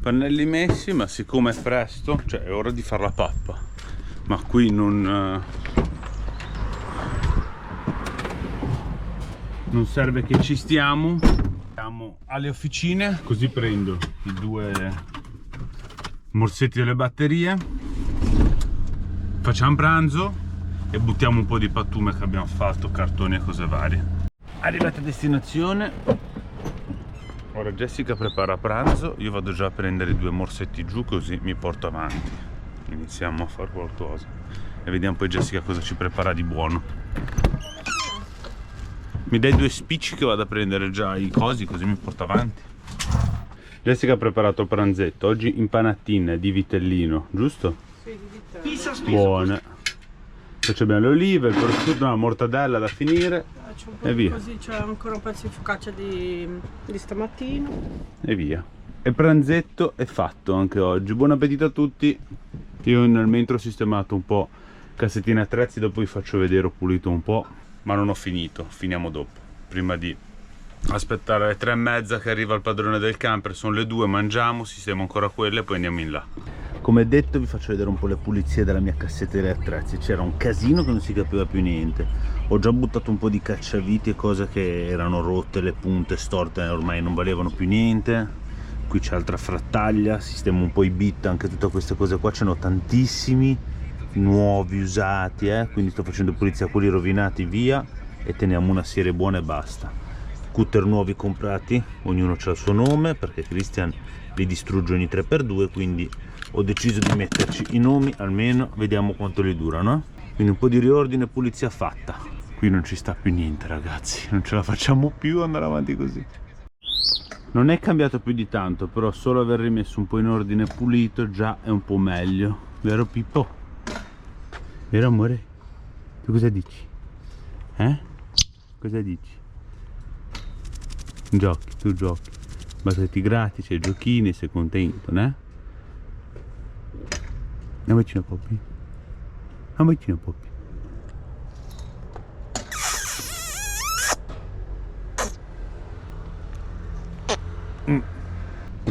pannelli messi, ma siccome è presto, cioè è ora di fare la pappa, ma qui non serve che ci stiamo. Siamo alle officine, così prendo i 2 morsetti delle batterie, facciamo pranzo e buttiamo un po' di pattume che abbiamo fatto, cartoni e cose varie. Arrivati a destinazione, ora Jessica prepara pranzo, io vado già a prendere i 2 morsetti giù, così mi porto avanti. Iniziamo a fare qualcosa e vediamo poi Jessica cosa ci prepara di buono. Mi dai 2 spicci che vado a prendere già i cosi, così mi porto avanti. Jessica ha preparato il pranzetto, oggi impanatine di vitellino, giusto? Sì, di vitellino. Buone. Poi abbiamo le olive, il prosciutto, una mortadella da finire e via. Così c'è ancora un pezzo di focaccia di stamattina. E via. E pranzetto è fatto anche oggi. Buon appetito a tutti. Io nel mentre ho sistemato un po' cassettine attrezzi, dopo vi faccio vedere, ho pulito un po'. Ma non ho finito, finiamo dopo. Prima di aspettare le 3:30 che arriva il padrone del camper, sono le 2, mangiamo, sistemo ancora quelle e poi andiamo in là. Come detto vi faccio vedere un po' le pulizie della mia cassetta degli attrezzi. C'era un casino che non si capiva più niente. Ho già buttato un po' di cacciaviti e cose che erano rotte, le punte storte ormai non valevano più niente. Qui c'è altra frattaglia, sistemo un po' i bit, anche tutte queste cose qua, ce n'ho tantissimi nuovi, usati, quindi sto facendo pulizia a quelli rovinati via e teniamo una serie buona e basta. Cutter nuovi comprati, ognuno ha il suo nome perché Christian li distrugge ogni 3x2, quindi ho deciso di metterci i nomi, almeno vediamo quanto li durano. Quindi un po' di riordine e pulizia fatta. Qui non ci sta più niente, ragazzi, non ce la facciamo più andare avanti così. Non è cambiato più di tanto, però solo aver rimesso un po' in ordine pulito già è un po' meglio, vero Pippo? Vero amore? Tu cosa dici? Cosa dici? Giochi, tu giochi. Basta che ti gratti, c'è i giochini, sei contento, ne? Andiamo vicino Poppy. Andiamo vicino Poppy.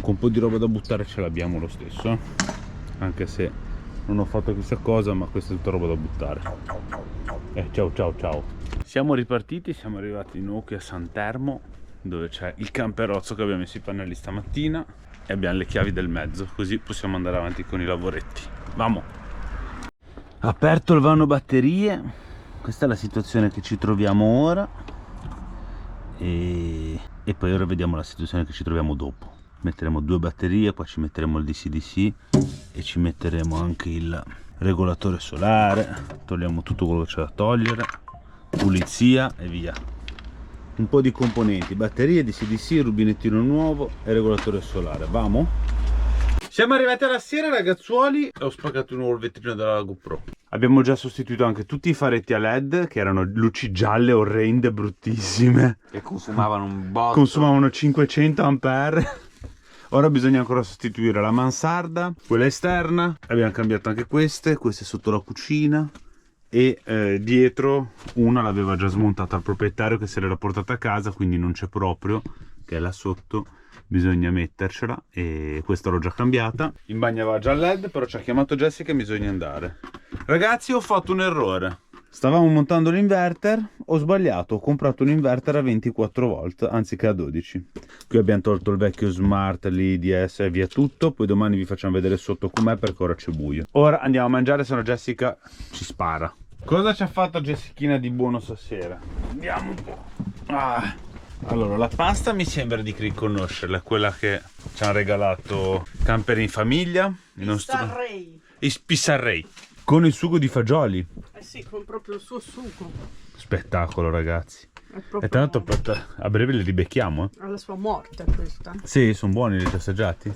Un po' di roba da buttare ce l'abbiamo lo stesso, anche se non ho fatto questa cosa, ma questa è tutta roba da buttare. Ciao ciao ciao. Siamo ripartiti, siamo arrivati di nuovo qui a San Termo, dove c'è il camperozzo che abbiamo messo i pannelli stamattina e abbiamo le chiavi del mezzo, così possiamo andare avanti con i lavoretti. Vamo! Aperto il vano batterie, questa è la situazione che ci troviamo ora e poi ora vediamo la situazione che ci troviamo dopo. Metteremo 2 batterie, poi ci metteremo il DC-DC e ci metteremo anche il regolatore solare, togliamo tutto quello che c'è da togliere, pulizia e via. Un po' di componenti, batterie, DC-DC, rubinettino nuovo e regolatore solare. Vamo? Siamo arrivati alla sera, ragazzuoli, e ho spaccato di nuovo il vetrino della GoPro. Abbiamo già sostituito anche tutti i faretti a LED, che erano luci gialle orrende, bruttissime, che consumavano un botto. Consumavano 500 ampere. Ora bisogna ancora sostituire la mansarda, quella esterna, abbiamo cambiato anche queste sotto la cucina e dietro una l'aveva già smontata il proprietario che se l'era portata a casa, quindi non c'è proprio, che è là sotto, bisogna mettercela e questa l'ho già cambiata. In bagno aveva già il LED, però ci ha chiamato Jessica e bisogna andare. Ragazzi, ho fatto un errore. Stavamo montando l'inverter, ho sbagliato, ho comprato un inverter a 24 volt anziché a 12. Qui abbiamo tolto il vecchio smart, l'IDS e via tutto, poi domani vi facciamo vedere sotto com'è perché ora c'è buio. Ora andiamo a mangiare, se no Jessica ci spara. Cosa ci ha fatto Jessichina di buono stasera? Andiamo un po'. Allora, la pasta mi sembra di riconoscerla, quella che ci hanno regalato Camper in Famiglia. I Pissarrei. Con il sugo di fagioli. Sì, con proprio il suo sugo. Spettacolo, ragazzi. E tra l'altro a breve li ribecchiamo. Alla sua morte questa. Sì, sono buoni, li ho già assaggiati.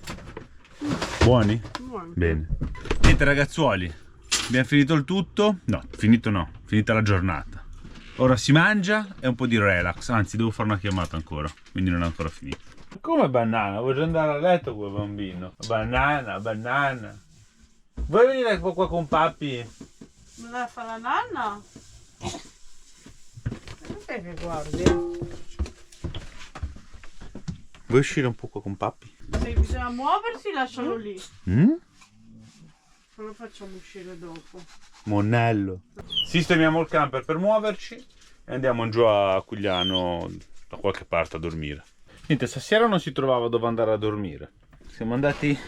Buoni? Buoni. Bene. Niente ragazzuoli, abbiamo finito il tutto. No, finito no, finita la giornata. Ora si mangia e un po' di relax. Anzi, devo fare una chiamata ancora, quindi non è ancora finito. Come banana? Vuoi già andare a letto quel bambino? Banana, banana. Vuoi venire qua con papi? Me la fa la nanna? Perché che guardi? Vuoi uscire un po' qua con papi? Se bisogna muoversi, lascialo lì. Non lo facciamo uscire dopo. Monello. Sistemiamo il camper per muoverci e andiamo giù a Cugliano da qualche parte a dormire. Niente, stasera non si trovava dove andare a dormire. Siamo andati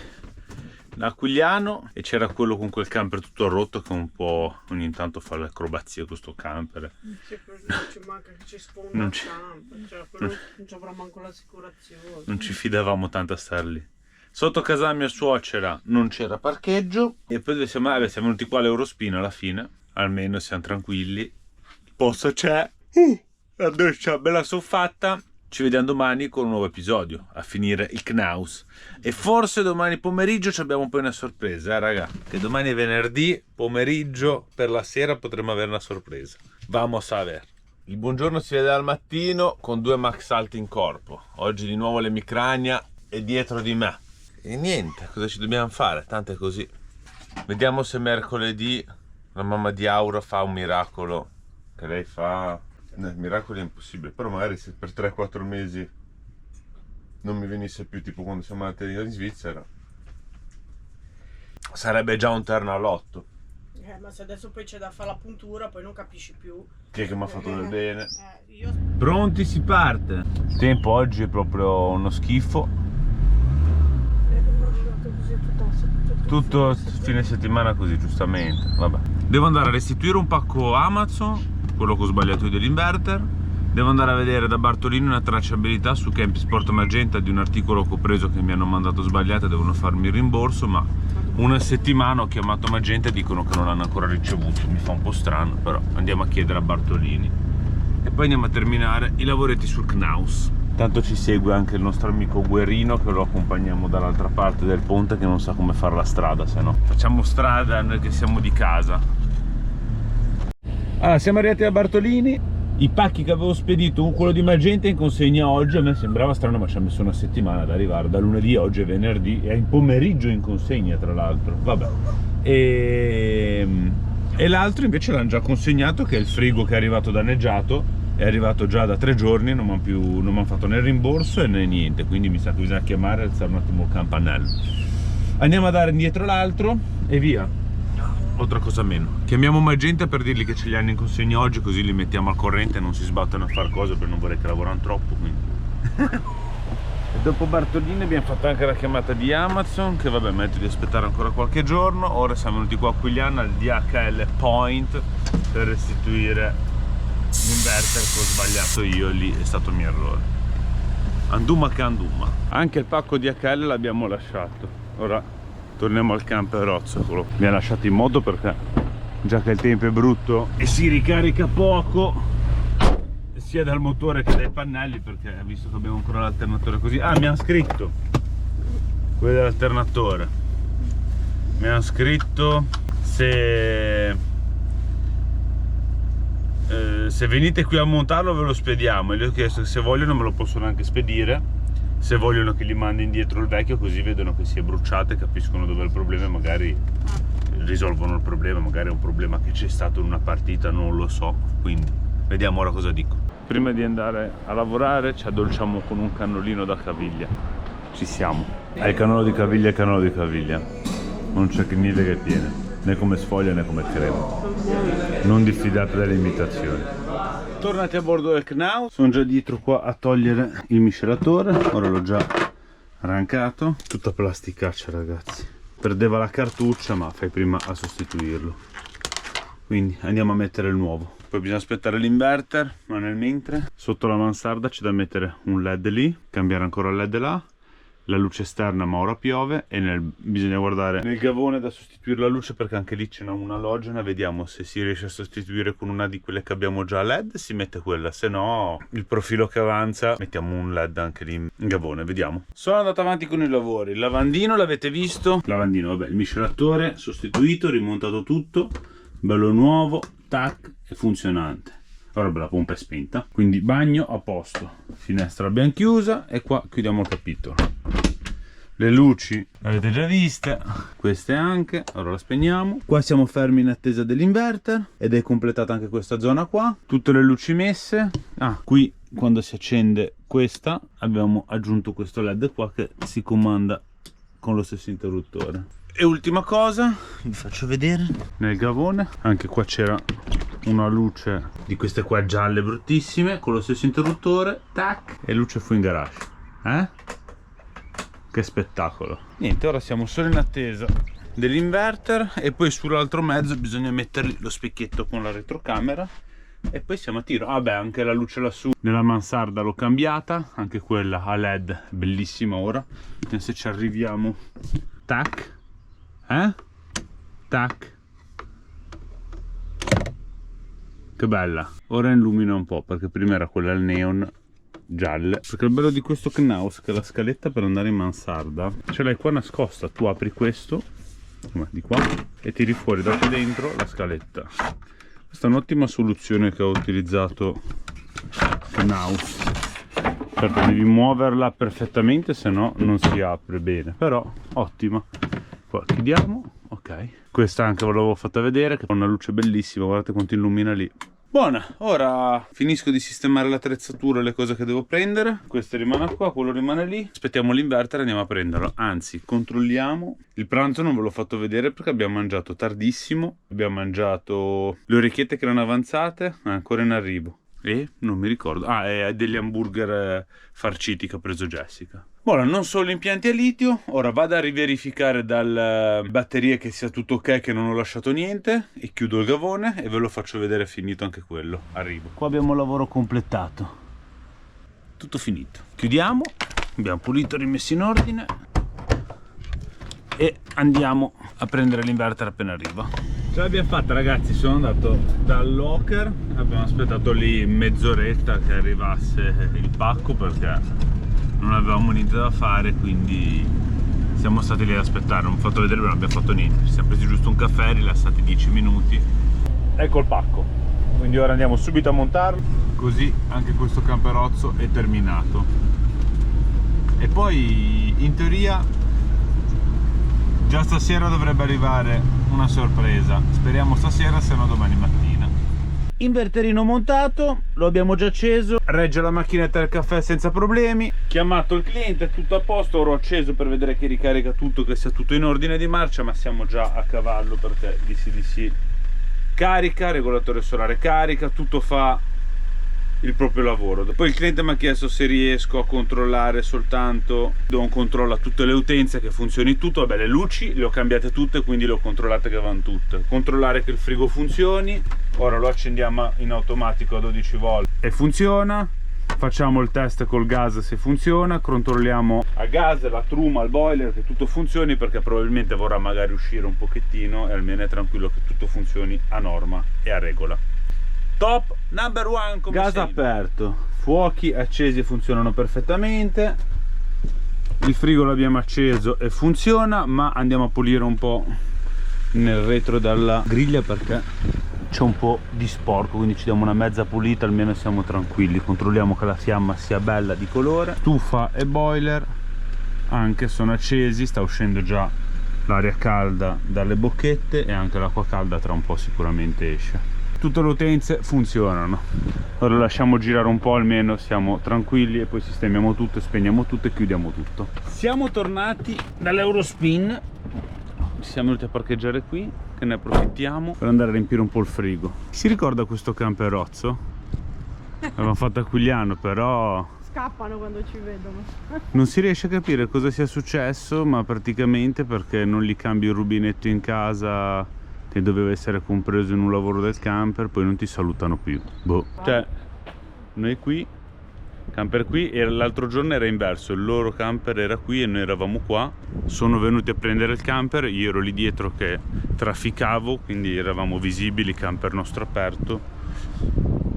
a Cugliano e c'era quello con quel camper tutto rotto che un po' ogni tanto fa le acrobazie con sto camper. Non ci manca che ci sfonda il camper, cioè quello non ci avrà manco l'assicurazione. Non ci fidavamo tanto a star lì. Sotto casa mia suocera non c'era parcheggio e poi siamo venuti qua all'Eurospin alla fine, almeno siamo tranquilli. Il posto c'è, la doccia bella soffatta. Ci vediamo domani con un nuovo episodio, a finire il Knaus. E forse domani pomeriggio abbiamo poi una sorpresa, raga. Che domani è venerdì, pomeriggio, per la sera potremo avere una sorpresa. Vamos a ver. Il buongiorno si vede al mattino con 2 max alti in corpo. Oggi di nuovo l'emicrania è dietro di me. E niente, cosa ci dobbiamo fare? Tanto è così. Vediamo se mercoledì la mamma di Aura fa un miracolo. Che lei fa... No, il miracolo è impossibile, però magari se per 3-4 mesi non mi venisse più, tipo quando siamo andati in Svizzera, sarebbe già un terno all'otto. Ma se adesso poi c'è da fare la puntura, poi non capisci più. Chi è che mi ha fatto del bene? Io... Pronti, si parte! Il tempo oggi è proprio uno schifo. Tutto fine settimana così, giustamente. Vabbè. Devo andare a restituire un pacco Amazon, quello che ho sbagliato io dell'inverter. Devo andare a vedere da Bartolini una tracciabilità su Campi Sport Magenta di un articolo che ho preso che mi hanno mandato sbagliato e devono farmi il rimborso, ma una settimana ho chiamato Magenta e dicono che non l'hanno ancora ricevuto. Mi fa un po' strano, però andiamo a chiedere a Bartolini e poi andiamo a terminare i lavoretti sul Knaus. Tanto ci segue anche il nostro amico Guerino, che lo accompagniamo dall'altra parte del ponte, che non sa come fare la strada, se no facciamo strada noi che siamo di casa. Allora, siamo arrivati da Bartolini. I pacchi che avevo spedito, quello di Magenta in consegna oggi, a me sembrava strano, ma ci ha messo una settimana ad arrivare, da lunedì, oggi è venerdì, e in pomeriggio in consegna tra l'altro, vabbè. E l'altro invece l'hanno già consegnato, che è il frigo che è arrivato danneggiato, è arrivato già da 3 giorni, non mi hanno fatto né il rimborso e né niente, quindi mi sa che bisogna chiamare e alzare un attimo il campanello. Andiamo a dare indietro l'altro e via. Altra cosa meno. Chiamiamo Magenta per dirgli che ce li hanno in consegna oggi, così li mettiamo al corrente e non si sbattono a fare cose, perché non vorrei che lavorano troppo, quindi. E dopo Bartolini abbiamo fatto anche la chiamata di Amazon, che vabbè, metto di aspettare ancora qualche giorno. Ora siamo venuti qua a Cugliano al DHL Point per restituire l'inverter che ho sbagliato io, lì è stato il mio errore. Anduma che anduma. Anche il pacco DHL l'abbiamo lasciato. Ora torniamo al camperozzolo. Mi ha lasciato in moto perché già che il tempo è brutto e si ricarica poco, sia dal motore che dai pannelli, perché visto che abbiamo ancora l'alternatore così. Ah, mi hanno scritto quello dell'alternatore, mi hanno scritto se venite qui a montarlo ve lo spediamo, e gli ho chiesto che se vogliono me lo possono anche spedire, se vogliono che gli mandi indietro il vecchio, così vedono che si è bruciato e capiscono dove è il problema e magari risolvono il problema. Magari è un problema che c'è stato in una partita, non lo so, quindi vediamo ora cosa dico. Prima di andare a lavorare ci addolciamo con un cannolino da caviglia. Ci siamo. È il cannolo di caviglia, il cannolo di caviglia, non c'è niente che tiene, né come sfoglia né come crema. Non diffidate delle imitazioni. Tornati a bordo del Knaus, sono già dietro qua a togliere il miscelatore. Ora l'ho già arrancato. Tutta plasticaccia, ragazzi, perdeva la cartuccia, ma fai prima a sostituirlo, quindi andiamo a mettere il nuovo. Poi bisogna aspettare l'inverter, ma nel mentre sotto la mansarda c'è da mettere un led lì, cambiare ancora il led là, la luce esterna, ma ora piove, e bisogna guardare nel gavone da sostituire la luce, perché anche lì c'è una alogena. Vediamo se si riesce a sostituire con una di quelle che abbiamo già a led, si mette quella, se no il profilo che avanza mettiamo un led anche lì in gavone, vediamo. Sono andato avanti con i lavori. Il lavandino l'avete visto, lavandino, vabbè, il miscelatore sostituito, rimontato tutto bello nuovo, tac, e funzionante. Ora la pompa è spenta, quindi bagno a posto, finestra l'abbiamo chiusa e qua chiudiamo il capitolo. Le luci le avete già viste, queste anche, ora la spegniamo. Qua siamo fermi in attesa dell'inverter ed è completata anche questa zona qua, tutte le luci messe. Ah, qui quando si accende questa abbiamo aggiunto questo LED qua che si comanda con lo stesso interruttore. E ultima cosa, vi faccio vedere nel gavone, anche qua c'era una luce di queste qua gialle bruttissime con lo stesso interruttore, tac, e luce fu in garage. Che spettacolo. Niente, ora siamo solo in attesa dell'inverter e poi sull'altro mezzo bisogna mettergli lo specchietto con la retrocamera e poi siamo a tiro. Vabbè, anche la luce lassù nella mansarda l'ho cambiata, anche quella a LED, bellissima. Ora vediamo se ci arriviamo. Tac, tac, che bella. Ora illumina un po' perché prima era quella al neon gialle, perché il bello di questo Knaus è che la scaletta per andare in mansarda ce l'hai qua nascosta. Tu apri questo di qua e tiri fuori da qui dentro la scaletta. Questa è un'ottima soluzione che ho utilizzato Knaus. Certo, devi muoverla perfettamente, se no non si apre bene, però ottima. Qua chiudiamo, ok. Questa anche ve l'avevo fatta vedere, che ha una luce bellissima, guardate quanto illumina lì. Buona, ora finisco di sistemare l'attrezzatura e le cose che devo prendere. Questo rimane qua, quello rimane lì. Aspettiamo l'inverter e andiamo a prenderlo. Anzi, controlliamo. Il pranzo non ve l'ho fatto vedere perché abbiamo mangiato tardissimo. Abbiamo mangiato le orecchiette che erano avanzate, ancora in arrivo. E non mi ricordo. E degli hamburger farciti che ha preso Jessica. Ora, non solo impianti a litio, ora vado a riverificare dalle batterie che sia tutto ok, che non ho lasciato niente, e chiudo il gavone e ve lo faccio vedere finito anche quello. Arrivo. Qua abbiamo il lavoro completato. Tutto finito. Chiudiamo, abbiamo pulito, rimesso in ordine e andiamo a prendere l'inverter appena arriva. Ce l'abbiamo fatta, ragazzi, sono andato dal locker, abbiamo aspettato lì mezz'oretta che arrivasse il pacco perché non avevamo niente da fare, quindi siamo stati lì ad aspettare. Non ho fatto vedere, non abbiamo fatto niente, ci siamo presi giusto un caffè, rilassati 10 minuti. Ecco il pacco, quindi ora andiamo subito a montarlo, così anche questo camperozzo è terminato. E poi in teoria già stasera dovrebbe arrivare una sorpresa, speriamo stasera, se no domani mattina. Inverterino montato, lo abbiamo già acceso, regge la macchinetta del caffè senza problemi. Chiamato il cliente, tutto a posto, ora ho acceso per vedere che ricarica tutto, che sia tutto in ordine di marcia, ma siamo già a cavallo perché DC carica, regolatore solare carica, tutto fa il proprio lavoro. Poi il cliente mi ha chiesto se riesco a controllare soltanto, do un controllo a tutte le utenze, che funzioni tutto. Vabbè, le luci le ho cambiate tutte, quindi le ho controllate che vanno tutte. Controllare che il frigo funzioni. Ora lo accendiamo in automatico a 12 volt e funziona. Facciamo il test col gas se funziona, controlliamo a gas, la truma, il boiler, che tutto funzioni, perché probabilmente vorrà magari uscire un pochettino e almeno è tranquillo che tutto funzioni a norma e a regola. Top number one, come gas sempre. Aperto, fuochi accesi e funzionano perfettamente. Il frigo l'abbiamo acceso e funziona, ma andiamo a pulire un po' nel retro della griglia perché c'è un po' di sporco, quindi ci diamo una mezza pulita, almeno siamo tranquilli. Controlliamo che la fiamma sia bella di colore. Stufa e boiler anche sono accesi, sta uscendo già l'aria calda dalle bocchette e anche l'acqua calda tra un po' sicuramente esce. Tutte le utenze funzionano. Ora lasciamo girare un po', almeno siamo tranquilli, e poi sistemiamo tutto, spegniamo tutto e chiudiamo tutto. Siamo tornati dall'Eurospin, ci siamo venuti a parcheggiare qui, che ne approfittiamo per andare a riempire un po' il frigo. Si ricorda questo camperozzo? L'avevamo fatto a Quigliano, però Scappano quando ci vedono. non si riesce a capire cosa sia successo, ma praticamente perché non gli cambi il rubinetto in casa che doveva essere compreso in un lavoro del camper, poi non ti salutano più. Boh. Cioè, noi qui, camper qui, e l'altro giorno era inverso, il loro camper era qui e noi eravamo qua. Sono venuti a prendere il camper, io ero lì dietro che trafficavo, quindi eravamo visibili, camper nostro aperto.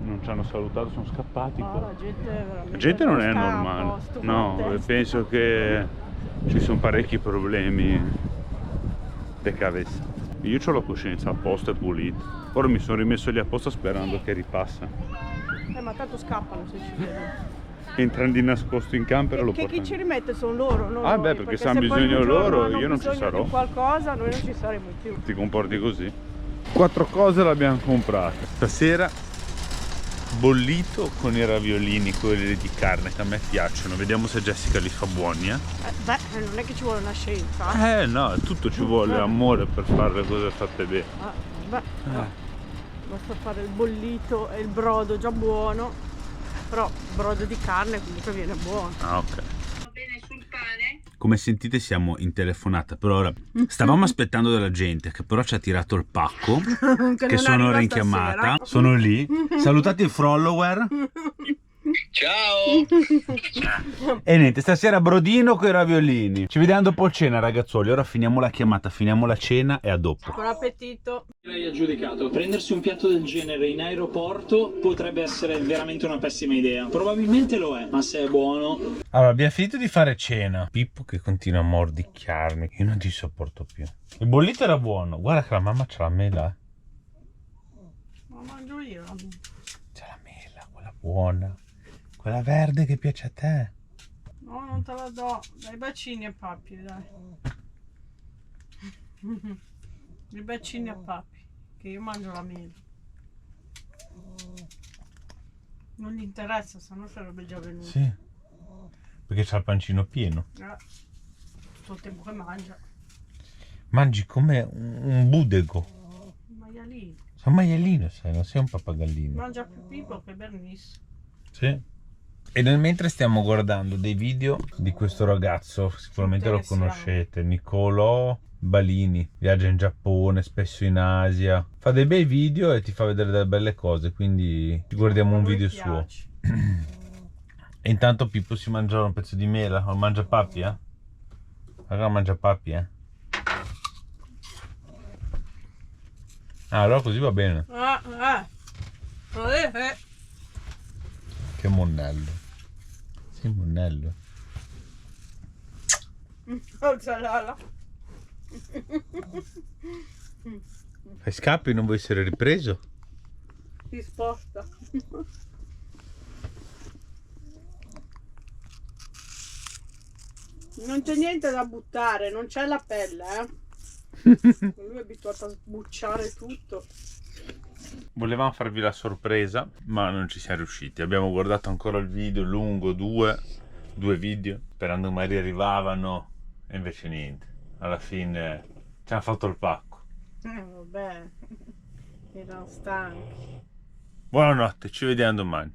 Non ci hanno salutato, sono scappati. No, la gente non è normale. No, penso che ci sono parecchi problemi de cabeza. Io ho la coscienza a posto e pulita. Ora mi sono rimesso lì apposta sperando che ripassa. Ma tanto scappano se ci vedono. Entrano di nascosto in camper e lo portano. Chi ci rimette sono loro, non noi, beh, perché se hanno bisogno loro, io non ci sarò. Di qualcosa, noi non ci saremo più. Ti comporti così? 4 cose le abbiamo comprate. Stasera bollito con i raviolini, quelli di carne che a me piacciono. Vediamo se Jessica li fa buoni, Beh, non è che ci vuole una scienza. No, tutto ci vuole amore per fare le cose fatte bene. Beh, basta fare il bollito e il brodo già buono, però il brodo di carne comunque viene buono. Ah, ok. Va bene sul pane? Come sentite siamo in telefonata, per ora stavamo aspettando della gente che però ci ha tirato il pacco, che sono ora in chiamata, sono lì, salutate i follower. Ciao! E niente, stasera brodino con i raviolini. Ci vediamo dopo cena ragazzuoli, ora finiamo la chiamata, finiamo la cena e a dopo. Buon appetito. Lei ha giudicato, prendersi un piatto del genere in aeroporto potrebbe essere veramente una pessima idea. Probabilmente lo è, ma se è buono... Allora, abbiamo finito di fare cena. Pippo che continua a mordicchiarmi, io non ci sopporto più. Il bollito era buono, guarda che la mamma c'ha la mela. Ma mangio io. C'è la mela, quella buona. Quella verde che piace a te. No, non te la do. Dai bacini a papi, dai. I bacini a papi, che io mangio la mela. Non gli interessa, sennò sarebbe già venuto. Sì. Perché c'ha il pancino pieno. Tutto il tempo che mangia. Mangi come un budego. Un maialino. Sei un maialino, sai, non sei un pappagallino. Mangia più Pippo che Bernice. Sì. E nel mentre stiamo guardando dei video di questo ragazzo, sicuramente lo conoscete, Niccolò Balini, viaggia in Giappone, spesso in Asia, fa dei bei video e ti fa vedere delle belle cose, quindi ci guardiamo un video suo. E intanto Pippo si mangia un pezzo di mela, o mangia papi, Raga, mangia papi, allora così va bene. Che monnello. Sei monnello. Fai scappi, non vuoi essere ripreso? Si sposta. Non c'è niente da buttare, non c'è la pelle, Lui è abituato a sbucciare tutto. Volevamo farvi la sorpresa, ma non ci siamo riusciti. Abbiamo guardato ancora il video lungo, due video, sperando magari arrivavano, e invece niente. Alla fine ci hanno fatto il pacco. Vabbè, erano stanchi. Buonanotte, ci vediamo domani.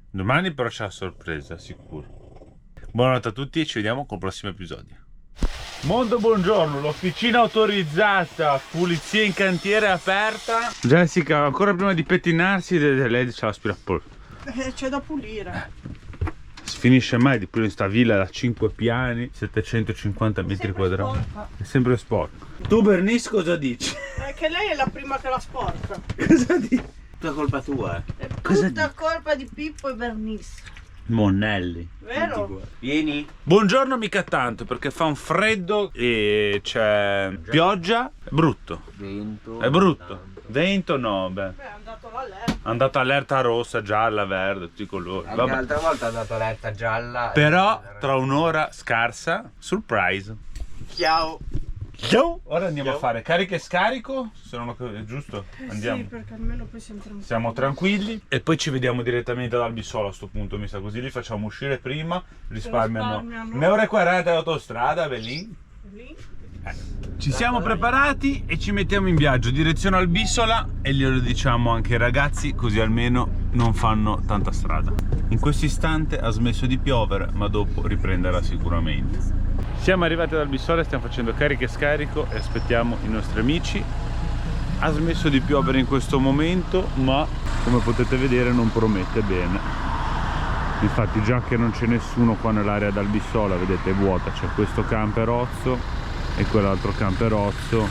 Domani però c'è la sorpresa, sicuro. Buonanotte a tutti e ci vediamo col prossimo episodio. Mondo, buongiorno, l'officina autorizzata, pulizia in cantiere aperta. Jessica, ancora prima di pettinarsi, lei c'ha l'aspirapolvere. C'è da pulire. Si finisce mai di pulire in sta villa da 5 piani, 750 metri quadrati. È sempre sporco. Tu Bernice cosa dici? Che lei è la prima che la sporca. Cosa dici? Tutta colpa tua, È Cosa tutta colpa di Pippo e Bernice. Monnelli. Vero? Vieni. Buongiorno mica tanto perché fa un freddo e c'è pioggia. È brutto. Vento. È brutto. Vento no, beh. Beh, è andato l'allerta. È andata allerta rossa, gialla, verde, tutti i colori. Anche Vabbè. l'altra volta ha dato allerta gialla. Però tra un'ora scarsa, surprise. Ciao. Ciao. Ora andiamo a fare carica e scarico, se non è giusto. Andiamo. Sì, perché almeno poi siamo tranquilli. Siamo tranquilli e poi ci vediamo direttamente ad Albissola a sto punto, mi sa, così li facciamo uscire prima, risparmiamo un'ora e 40 d'autostrada, lì. Ci siamo preparati e ci mettiamo in viaggio, direzione Albissola, e glielo diciamo anche ai ragazzi, così almeno non fanno tanta strada. In questo istante ha smesso di piovere, ma dopo riprenderà sicuramente. Siamo arrivati ad Albissola, stiamo facendo carica e scarico e aspettiamo i nostri amici. Ha smesso di piovere in questo momento, ma come potete vedere non promette bene. Infatti già che non c'è nessuno qua nell'area d'Albissola, vedete è vuota, c'è questo camperozzo e quell'altro camperozzo.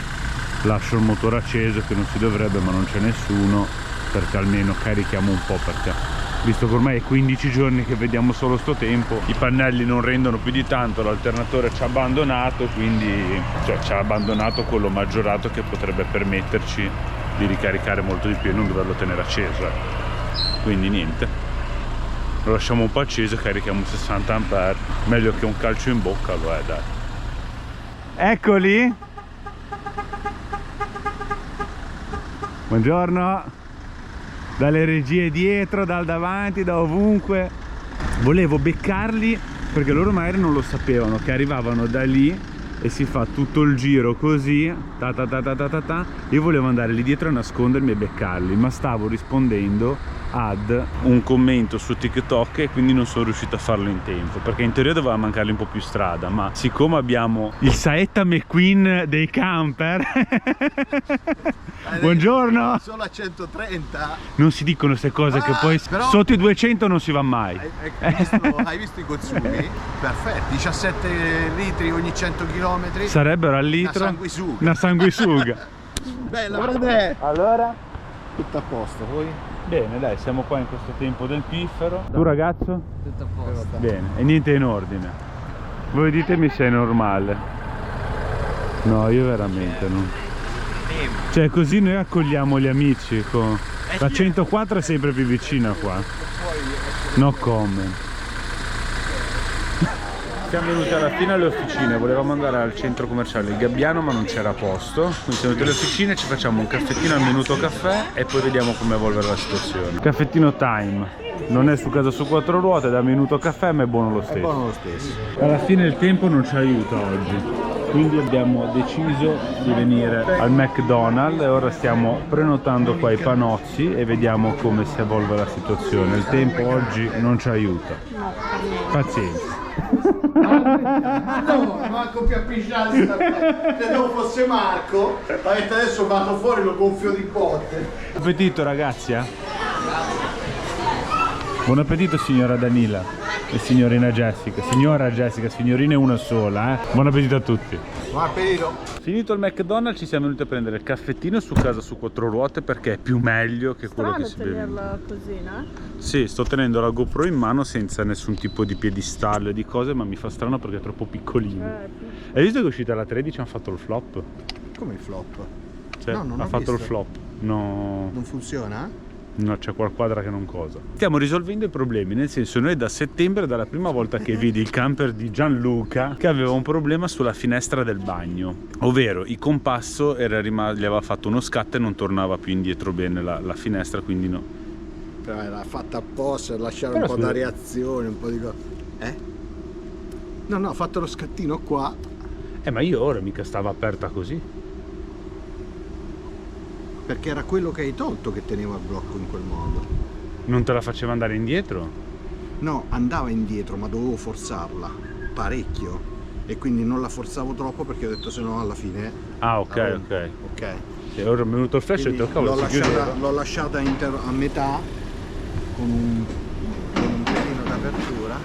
Lascio il motore acceso che non si dovrebbe, ma non c'è nessuno, perché almeno carichiamo un po', perché visto che ormai è 15 giorni che vediamo solo sto tempo, i pannelli non rendono più di tanto, l'alternatore ci ha abbandonato, quindi ci ha abbandonato quello maggiorato che potrebbe permetterci di ricaricare molto di più e non doverlo tenere acceso. Quindi niente, lo lasciamo un po' acceso e carichiamo 60 ampere, meglio che un calcio in bocca lo è, dai. Eccoli! Buongiorno! dalle regie dietro, dal davanti, da ovunque. Volevo beccarli perché loro magari non lo sapevano, che arrivavano da lì e si fa tutto il giro così, io volevo andare lì dietro a nascondermi e beccarli, ma stavo rispondendo ad un commento su TikTok e quindi non sono riuscito a farlo in tempo, perché in teoria doveva mancarli un po' più strada, ma siccome abbiamo il Saetta McQueen dei camper buongiorno, solo a 130. non si dicono queste cose che poi però sotto i 200 non si va mai. Hai visto i consumi? Perfetti, 17 litri ogni 100 km. Sarebbero al litro una sanguisuga. Bella, guarda. Allora? Tutto a posto, poi? Bene, dai, siamo qua in questo tempo del piffero. Tu ragazzo? Tutto a posto. Bene, e niente in ordine. Voi ditemi se è normale. No, io veramente non. Cioè così noi accogliamo gli amici con... La 104 è sempre più vicina qua. No comment. Siamo venuti alla fine alle officine, volevamo andare al centro commerciale Il Gabbiano ma non c'era posto, quindi siamo venuti alle officine, ci facciamo un caffettino al minuto caffè e poi vediamo come evolvere la situazione. Caffettino time, non è su casa su 4 ruote, da minuto caffè ma è buono lo stesso. È buono lo stesso. Alla fine il tempo non ci aiuta oggi, quindi abbiamo deciso di venire al McDonald's e ora stiamo prenotando qua i panozzi e vediamo come si evolve la situazione. Il tempo oggi non ci aiuta. Pazienza. No, manco più appicciato. Se non fosse Marco, adesso vado fuori, lo gonfio di botte. Buon appetito ragazzi, eh? Buon appetito signora Danila e signorina Jessica. Signora Jessica, signorina è una sola, eh? Buon appetito a tutti. Buon appetito. Finito il McDonald's ci siamo venuti a prendere il caffettino su casa su 4 ruote perché è più meglio che quello che si beve. tenerla così, no? Sì, sto tenendo la GoPro in mano senza nessun tipo di piedistallo e di cose, ma mi fa strano perché è troppo piccolino. Hai visto che è uscita la 13 e hanno fatto il flop? Come il flop? Cioè, No, non ha ho fatto il visto. flop. No. Non funziona? No, c'è qualquadra che non cosa. Stiamo risolvendo i problemi, nel senso noi da settembre, dalla prima volta che vidi il camper di Gianluca, che aveva un problema sulla finestra del bagno, ovvero il compasso era gli aveva fatto uno scatto e non tornava più indietro bene la finestra, quindi no. Però era fatta apposta per lasciare Però un po' scusa. da reazione, un po' di cose. No, no, ho fatto lo scattino qua. Ma io ora mica stava aperta così. Perché era quello che hai tolto che teneva il blocco in quel modo. Non te la faceva andare indietro? No, andava indietro, ma dovevo forzarla parecchio e quindi non la forzavo troppo perché ho detto se no alla fine. Ah, ok, la ok. Ok. E ora è venuto il flash e ho detto cavolo, si chiudeva. L'ho lasciata a metà con un pelino d'apertura.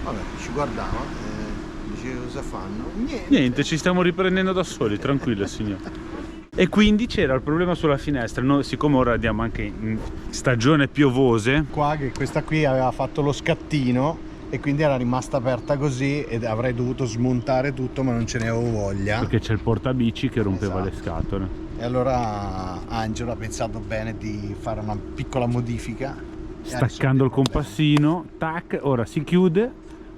Vabbè, ci guardava e diceva cosa fanno. Niente, ci stiamo riprendendo da soli, tranquillo signore. E quindi c'era il problema sulla finestra. Noi, siccome ora andiamo anche in stagione piovose, Qua che questa qui aveva fatto lo scattino e quindi era rimasta aperta così ed avrei dovuto smontare tutto ma non ce ne avevo voglia. perché c'è il portabici che rompeva Esatto. le scatole. E allora Angelo ha pensato bene di fare una piccola modifica. Staccando il compassino, tac, ora si chiude,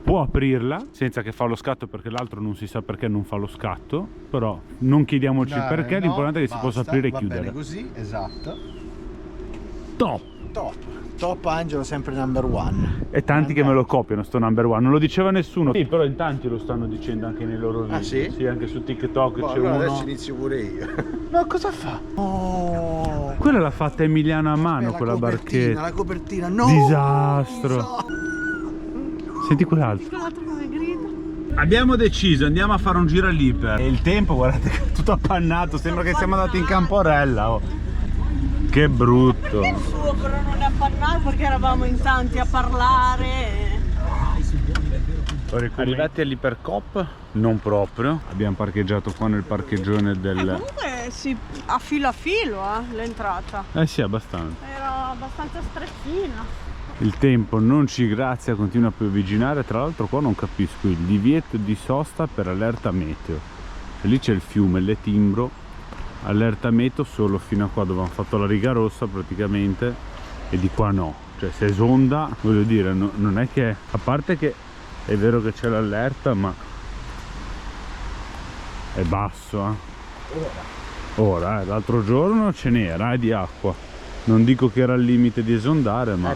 può aprirla senza che fa lo scatto perché l'altro non si sa perché non fa lo scatto, però non chiediamoci il perché, l'importante è che si possa aprire e va chiudere. bene così, esatto. Top! Top. Top Angelo sempre number one. E tanti che me lo copiano sto number one, non lo diceva nessuno. Sì, però in tanti lo stanno dicendo anche nei loro video. Ah, sì? Sì, anche su TikTok Boh, c'è allora uno. adesso inizio pure io. No, cosa fa? Oh, Quella l'ha fatta Emiliano a mano, la quella copertina, barchetta. la copertina, no! Disastro. Senti quell'altro. L'altro come grida. Abbiamo deciso, andiamo a fare un giro all'Iper. E il tempo, guardate, che è tutto appannato, sembra che siamo andati in Camporella. Oh. Che brutto. Il suo però non è appannato perché eravamo in tanti a parlare. Arrivati all'Ipercop? Non proprio. Abbiamo parcheggiato qua nel parcheggione del... Comunque sì, a filo l'entrata. Eh sì, abbastanza. Era abbastanza strettina. Il tempo non ci grazia, continua a piovigginare. Tra l'altro qua non capisco il divieto di sosta per allerta meteo. E lì c'è il fiume, le Timbro. Allerta meteo solo fino a qua dove hanno fatto la riga rossa praticamente. E di qua no. Cioè se esonda, voglio dire, non è che... A parte che è vero che c'è l'allerta, ma... È basso, eh. Ora l'altro giorno ce n'era di acqua. Non dico che era al limite di esondare, ma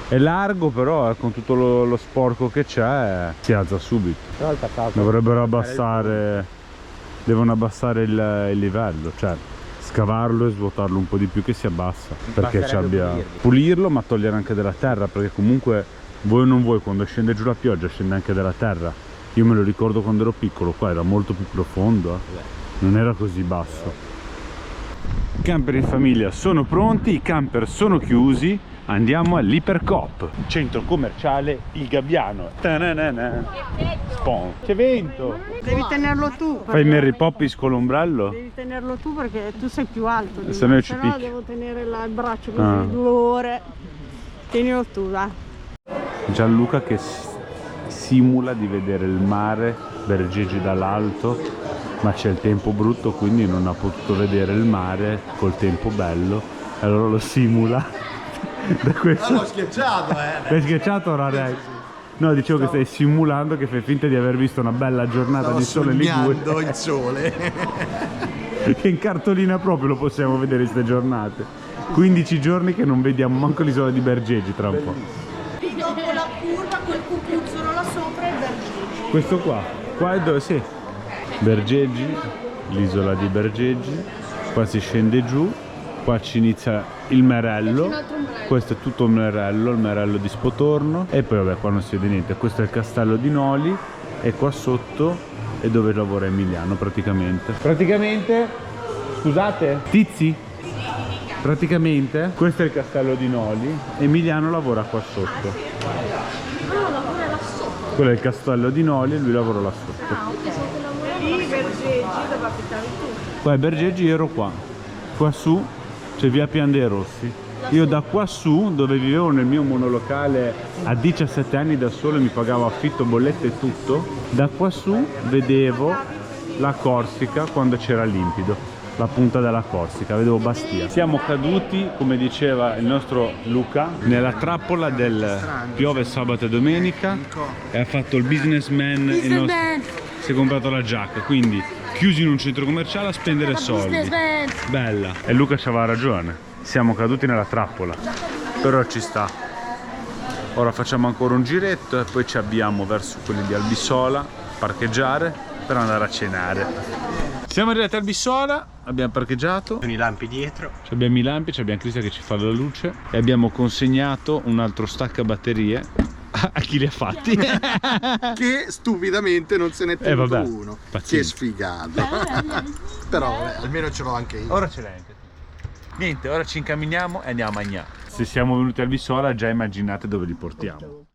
è largo, però con tutto lo sporco che c'è si alza subito. Dovrebbero abbassare, devono abbassare il livello, cioè scavarlo e svuotarlo un po' di più che si abbassa, perché ci abbia pulirlo, ma togliere anche della terra, perché comunque voi o non voi, quando scende giù la pioggia scende anche della terra. Io me lo ricordo quando ero piccolo, qua era molto più profondo, non era così basso. I camper in famiglia sono pronti, i camper sono chiusi, andiamo all'Ipercoop, centro commerciale Il Gabbiano. Spawn. C'è vento! Devi tenerlo tu. Fai Mary Poppins con l'ombrello? Devi tenerlo tu perché tu sei più alto di Se me, no ci se no picchi. devo tenere il braccio così 2 ore. Tienilo tu, dai. Gianluca che simula di vedere il mare Bergeggi dall'alto, ma c'è il tempo brutto, quindi non ha potuto vedere il mare col tempo bello, allora lo simula. Da questo... L'ho schiacciato, L'hai schiacciato ora Rex? No, dicevo che stai simulando, che fai finta di aver visto una bella giornata di sole in Liguria. il sole. Che in cartolina proprio lo possiamo vedere queste giornate. 15 giorni che non vediamo manco l'isola di Bergeggi tra un po'. Dopo la curva, quel cucuzzolo là sopra è Bergeggi. Questo qua è dove? Sì. Bergeggi, l'isola di Bergeggi, qua si scende giù, qua ci inizia il Merello, questo è tutto il Merello di Spotorno, e poi vabbè qua non si vede niente. Questo è il castello di Noli e qua sotto è dove lavora Emiliano praticamente. Scusate? Tizi? Praticamente questo è il castello di Noli, Emiliano lavora qua sotto. Quello è il castello di Noli e lui lavora là sotto. Lì Bergeggi dove abitavi tu. Qua è Bergeggi, ero qua. Qua su c'è via Pian dei Rossi. Io da qua su, dove vivevo nel mio monolocale a 17 anni da solo, mi pagavo affitto, bollette e tutto, da qua su vedevo la Corsica quando c'era limpido, la punta della Corsica, vedevo Bastia. Siamo caduti, come diceva il nostro Luca, nella trappola del piove sabato e domenica, e ha fatto il businessman, si è comprato la giacca, quindi chiusi in un centro commerciale a spendere soldi. Bella. E Luca c'aveva ragione, siamo caduti nella trappola, però ci sta. Ora facciamo ancora un giretto e poi ci abbiamo verso quelli di Albisola, parcheggiare per andare a cenare. Siamo arrivati a Albisola, abbiamo parcheggiato, Con i lampi dietro. abbiamo i lampi, abbiamo Cristian che ci fa la luce e abbiamo consegnato un altro stacca batterie a chi li ha fatti. Che stupidamente non se n'è tenuto vabbè, uno. pazienza. Che sfigato. Però vabbè, almeno ce l'ho anche io. Ora ce l'hai anche tu. Niente, ora ci incamminiamo e andiamo a Magnà. Se siamo venuti a Albisola già immaginate dove li portiamo.